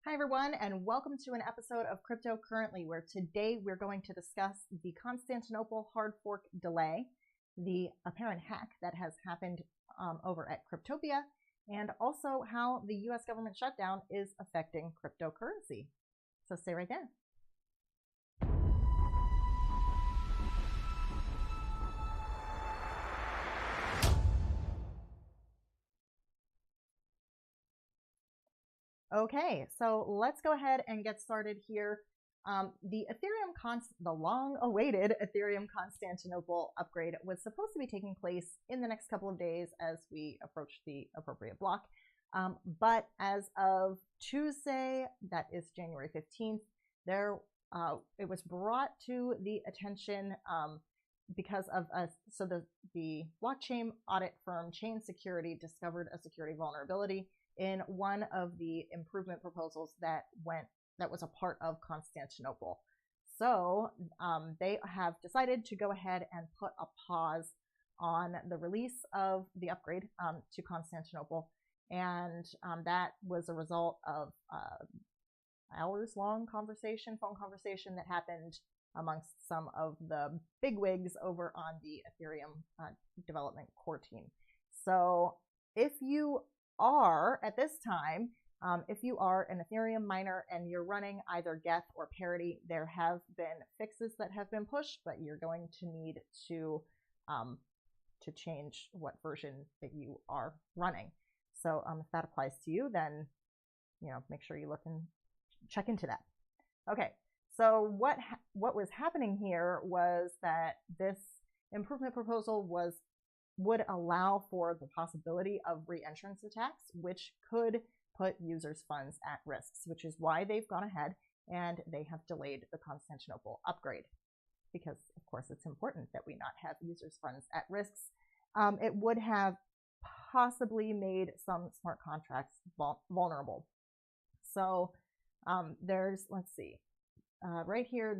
Hi everyone, and welcome to an episode of Crypto Currently, where today we're going to discuss the Constantinople hard fork delay, the apparent hack that has happened over at Cryptopia, and also how the US government shutdown is affecting cryptocurrency. So stay right there. Okay, so let's go ahead and get started here. The long-awaited Ethereum Constantinople upgrade was supposed to be taking place in the next couple of days as we approach the appropriate block. But as of Tuesday, that is January 15th, it was brought to the attention because of the blockchain audit firm Chain Security discovered a security vulnerability in one of the improvement proposals that was a part of Constantinople. So they have decided to go ahead and put a pause on the release of the upgrade to Constantinople, and that was a result of hours-long phone conversation that happened amongst some of the bigwigs over on the Ethereum development core team. So if you are, at this time, if you are an Ethereum miner and you're running either Geth or Parity, there have been fixes that have been pushed, but you're going to need to change what version that you are running. So if that applies to you, then make sure you look and check into that. Okay, so what was happening here was that this improvement proposal would allow for the possibility of re-entrance attacks, which could put users' funds at risk, which is why they've gone ahead and they have delayed the Constantinople upgrade, because of course it's important that we not have users' funds at risks. It would have possibly made some smart contracts vulnerable. So let's see, right here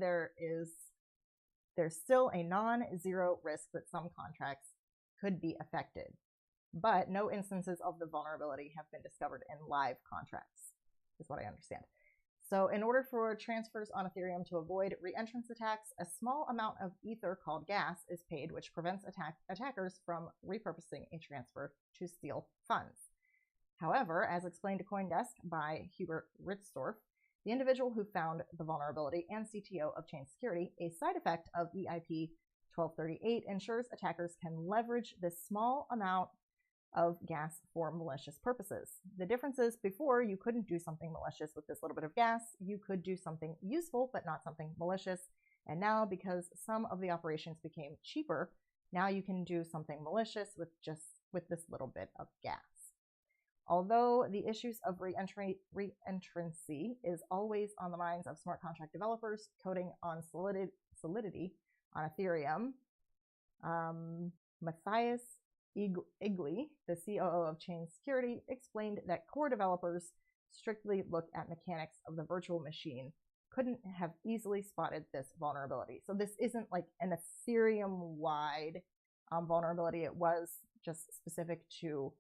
there's still a non-zero risk that some contracts could be affected, but no instances of the vulnerability have been discovered in live contracts, is what I understand. So in order for transfers on Ethereum to avoid re-entrance attacks, a small amount of ether called gas is paid, which prevents attackers from repurposing a transfer to steal funds. However, as explained to CoinDesk by Hubert Ritzdorf, the individual who found the vulnerability and CTO of Chain Security, a side effect of EIP 1238 ensures attackers can leverage this small amount of gas for malicious purposes. The difference is, before you couldn't do something malicious with this little bit of gas, you could do something useful but not something malicious. And now, because some of the operations became cheaper, now you can do something malicious with this little bit of gas. Although the issues of re-entrancy is always on the minds of smart contract developers coding on Solidity on Ethereum, Matthias Igley, the COO of Chain Security, explained that core developers strictly look at mechanics of the virtual machine couldn't have easily spotted this vulnerability. So this isn't like an Ethereum-wide vulnerability. It was just specific to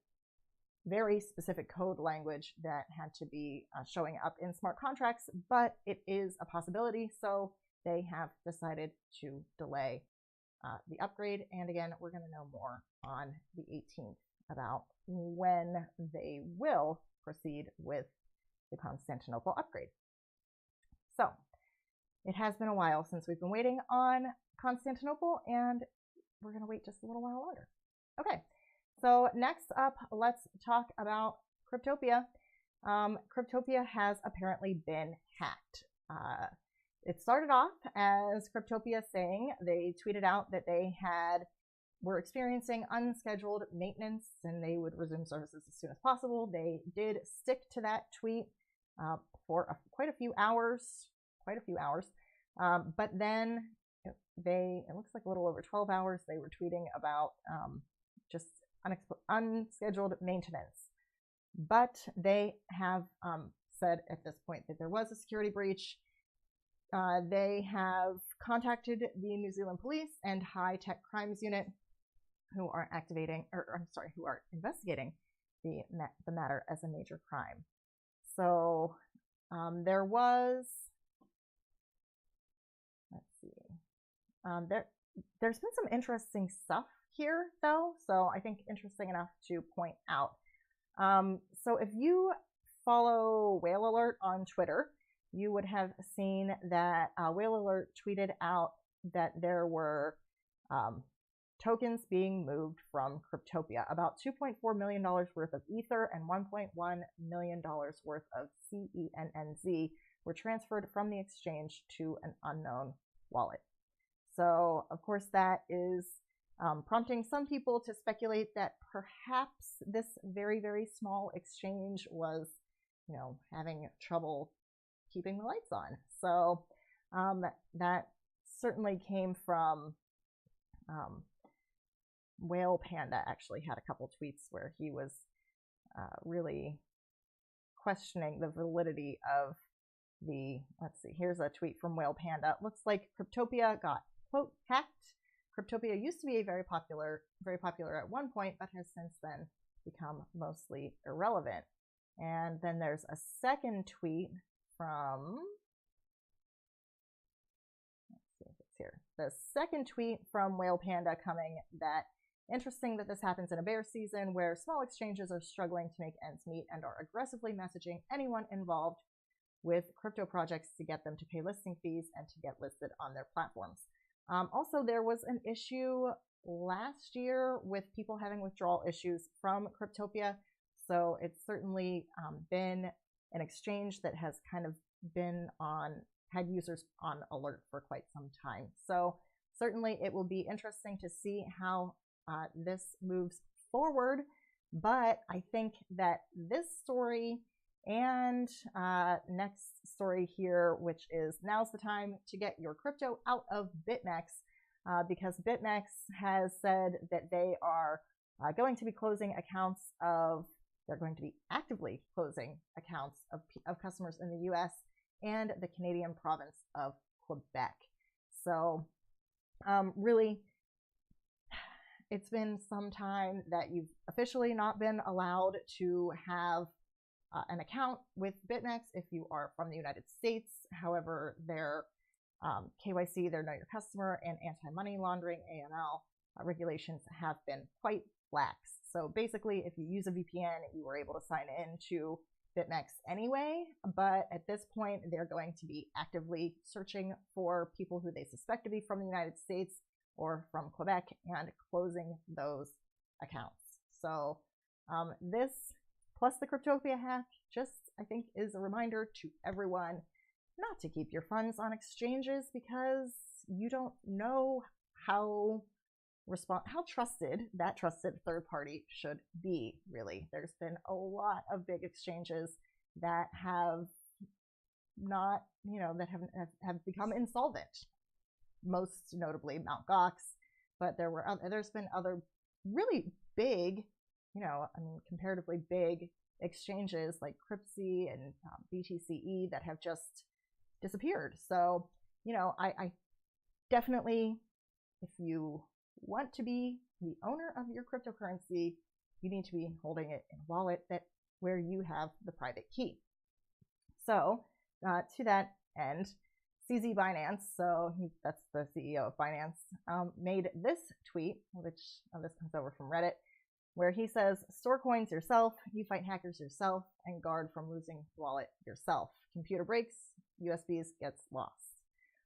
very specific code language that had to be showing up in smart contracts, but it is a possibility, so they have decided to delay the upgrade. And again, we're going to know more on the 18th about when they will proceed with the Constantinople upgrade. So it has been a while since we've been waiting on Constantinople, and we're going to wait just a little while longer. Okay, so next up, let's talk about Cryptopia. Cryptopia has apparently been hacked. It started off as Cryptopia saying, they tweeted out that they were experiencing unscheduled maintenance and they would resume services as soon as possible. They did stick to that tweet for quite a few hours. But then it looks like a little over 12 hours, they were tweeting about just unscheduled maintenance. But they have said at this point that there was a security breach. They have contacted the New Zealand Police and High Tech Crimes Unit, who are investigating the matter as a major crime. So there was, let's see, there's been some interesting stuff here though, so I think interesting enough to point out. So if you follow Whale Alert on Twitter, you would have seen that Whale Alert tweeted out that there were tokens being moved from Cryptopia. About $2.4 million worth of Ether and $1.1 million worth of CENNZ were transferred from the exchange to an unknown wallet. So, of course, that is prompting some people to speculate that perhaps this very, very small exchange was, having trouble keeping the lights on. So that certainly came from Whale Panda. Actually had a couple tweets where he was really questioning the validity of the, let's see, here's a tweet from Whale Panda. Looks like Cryptopia got, quote, hacked. Cryptopia used to be very popular at one point, but has since then become mostly irrelevant. And then there's a second tweet from, let's see if it's here. The second tweet from Whale Panda coming that, interesting that this happens in a bear season where small exchanges are struggling to make ends meet and are aggressively messaging anyone involved with crypto projects to get them to pay listing fees and to get listed on their platforms. Also, there was an issue last year with people having withdrawal issues from Cryptopia. So it's certainly been an exchange that has kind of been had users on alert for quite some time. So certainly it will be interesting to see how this moves forward. But I think that this story and next story here, which is now's the time to get your crypto out of BitMex, because BitMex has said that they are going to be closing accounts they're going to be actively closing accounts of customers in the US and the Canadian province of Quebec. So really, it's been some time that you've officially not been allowed to have an account with BitMex if you are from the United States. However, their KYC, their Know Your Customer, and anti-money laundering, AML, regulations have been quite lax. So basically, if you use a VPN, you were able to sign in to BitMex anyway, but at this point, they're going to be actively searching for people who they suspect to be from the United States or from Quebec and closing those accounts. So this, plus the Cryptopia hack, just, I think, is a reminder to everyone not to keep your funds on exchanges because you don't know how trusted that trusted third party should be, really. There's been a lot of big exchanges that have not, that have become insolvent. Most notably Mt. Gox, but there's been other really big, comparatively big exchanges like Cryptsy and BTCE that have just disappeared. So, I definitely, if you want to be the owner of your cryptocurrency, you need to be holding it in a wallet where you have the private key. So to that end, CZ Binance, so that's the CEO of Binance, made this tweet, which this comes over from Reddit, where he says, store coins yourself, you fight hackers yourself, and guard from losing wallet yourself. Computer breaks, USBs gets lost.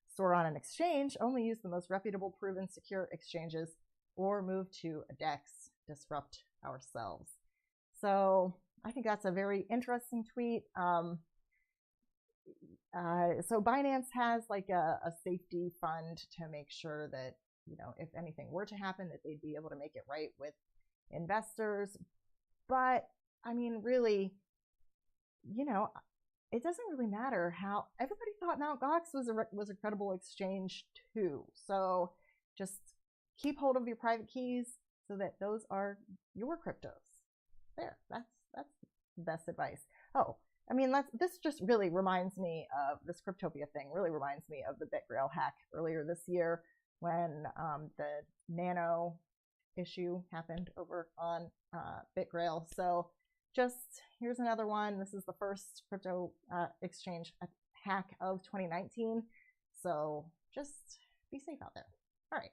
Store on an exchange, only use the most reputable, proven, secure exchanges, or move to a DEX, disrupt ourselves. So I think that's a very interesting tweet. So Binance has like a safety fund to make sure that, if anything were to happen, that they'd be able to make it right with investors. But I mean, really, it doesn't really matter how everybody thought Mt. Gox was a credible exchange too. So just keep hold of your private keys so that those are your cryptos. There, that's the best advice. Oh, I mean, this just really reminds me of this Cryptopia thing. Really reminds me of the BitGrail hack earlier this year when the Nano issue happened over on BitGrail. So just here's another one. This is the first crypto exchange hack of 2019. So just be safe out there. All right.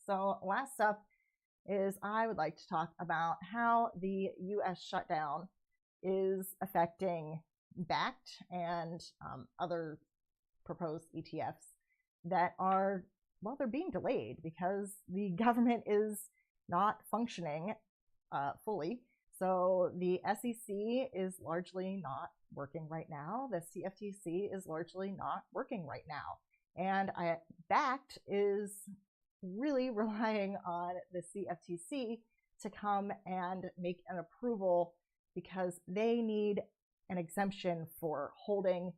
So last up is I would like to talk about how the US shutdown is affecting Bakkt and other proposed ETFs that are, well, they're being delayed because the government is not functioning fully. So the SEC is largely not working right now. The CFTC is largely not working right now. And Bakkt is really relying on the CFTC to come and make an approval because they need an exemption for holding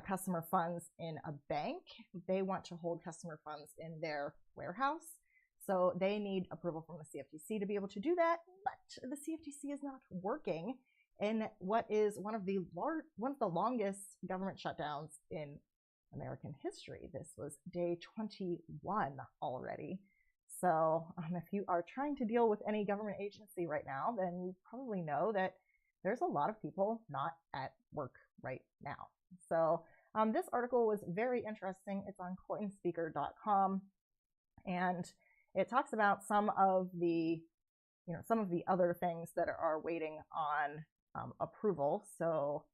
customer funds in a bank. They want to hold customer funds in their warehouse. So they need approval from the CFTC to be able to do that, but the CFTC is not working in what is one of the longest government shutdowns in American history. This was day 21 already. So if you are trying to deal with any government agency right now, then you probably know that there's a lot of people not at work right now. So this article was very interesting. It's on coinspeaker.com, and it talks about some of the other things that are waiting on approval. So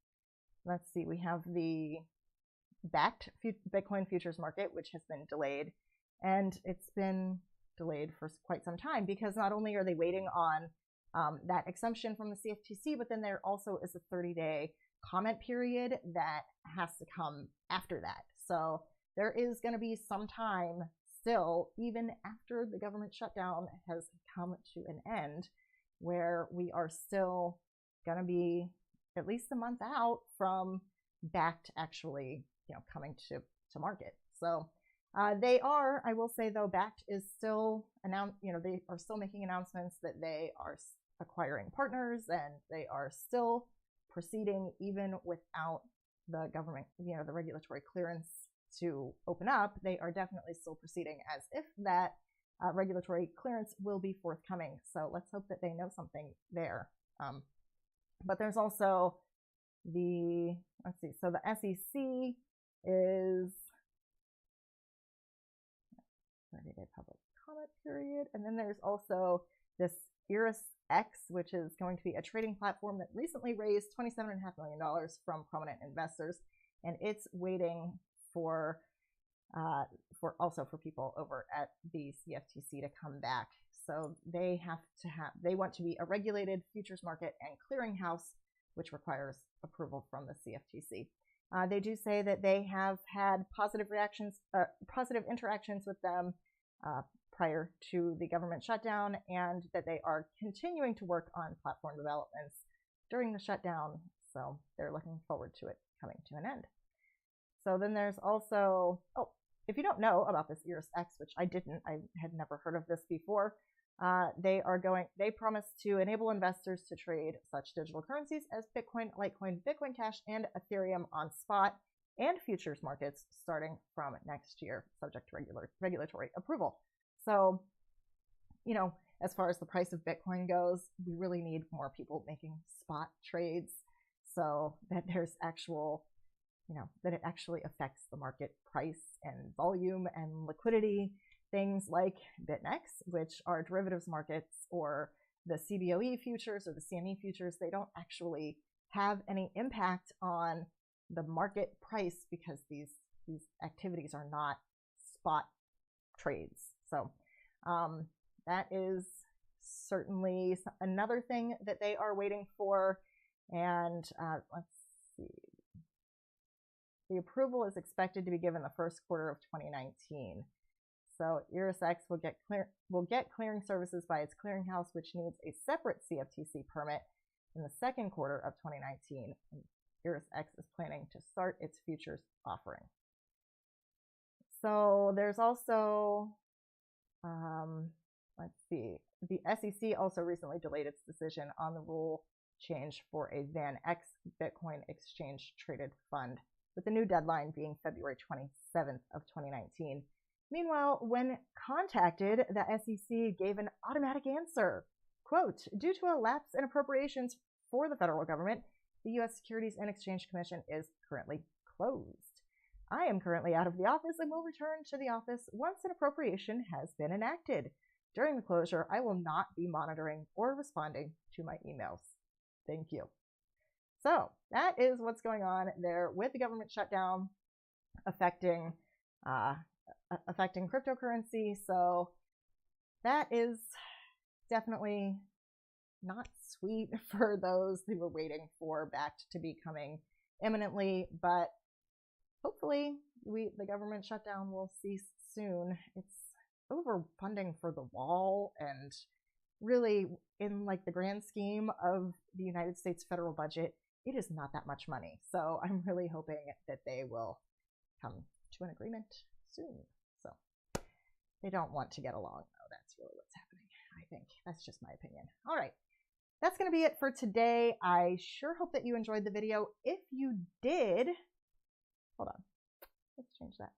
let's see, we have the Bakkt Bitcoin futures market, which has been delayed, and it's been delayed for quite some time because not only are they waiting on that exemption from the CFTC, but then there also is a 30-day comment period that has to come after that. So there is going to be some time still, even after the government shutdown has come to an end, where we are still going to be at least a month out from Bakkt actually, coming to market. So they are, I will say though, Bakkt is still they are still making announcements that they are acquiring partners, and they are still proceeding even without the government, the regulatory clearance to open up. They are definitely still proceeding as if that regulatory clearance will be forthcoming. So let's hope that they know something there. But there's also the, let's see, so the SEC is 30-day public comment period. And then there's also this ErisX, which is going to be a trading platform that recently raised $27.5 million from prominent investors. And it's waiting for also for people over at the CFTC to come back. So they want to be a regulated futures market and clearinghouse, which requires approval from the CFTC. They do say that they have had positive interactions with them prior to the government shutdown, and that they are continuing to work on platform developments during the shutdown. So they're looking forward to it coming to an end. So then there's also, if you don't know about this ErisX, which I had never heard of this before, they promise to enable investors to trade such digital currencies as Bitcoin, Litecoin, Bitcoin Cash, and Ethereum on spot and futures markets starting from next year, subject to regulatory approval. So, as far as the price of Bitcoin goes, we really need more people making spot trades so that there's actual, that it actually affects the market price and volume and liquidity. Things like BitMex, which are derivatives markets, or the CBOE futures or the CME futures, they don't actually have any impact on the market price because these activities are not spot trades. So that is certainly another thing that they are waiting for. And let's see. The approval is expected to be given the first quarter of 2019. So ErisX will get clearing services by its clearinghouse, which needs a separate CFTC permit in the second quarter of 2019. And ErisX is planning to start its futures offering. So there's also, let's see, the SEC also recently delayed its decision on the rule change for a VanEx Bitcoin exchange traded fund, with the new deadline being February 27th of 2019. Meanwhile, when contacted, the SEC gave an automatic answer. quote, due to a lapse in appropriations for the federal government, the U.S. Securities and Exchange Commission is currently closed. I am currently out of the office and will return to the office once an appropriation has been enacted. During the closure, I will not be monitoring or responding to my emails. Thank you. So that is what's going on there with the government shutdown affecting cryptocurrency. So that is definitely not sweet for those who were waiting for Bakkt to be coming imminently, but hopefully the government shutdown will cease soon. It's overfunding for the wall, and really, in like the grand scheme of the United States federal budget, it is not that much money. So I'm really hoping that they will come to an agreement soon. So they don't want to get along, though. That's really what's happening, I think. That's just my opinion. All right. That's going to be it for today. I sure hope that you enjoyed the video. If you did, hold on, let's change that.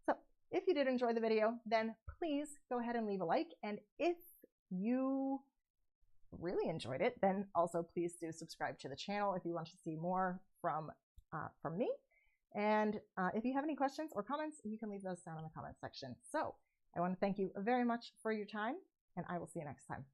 So if you did enjoy the video, then please go ahead and leave a like. And if you really enjoyed it, then also please do subscribe to the channel if you want to see more from me. And if you have any questions or comments, you can leave those down in the comment section. So I want to thank you very much for your time, and I will see you next time.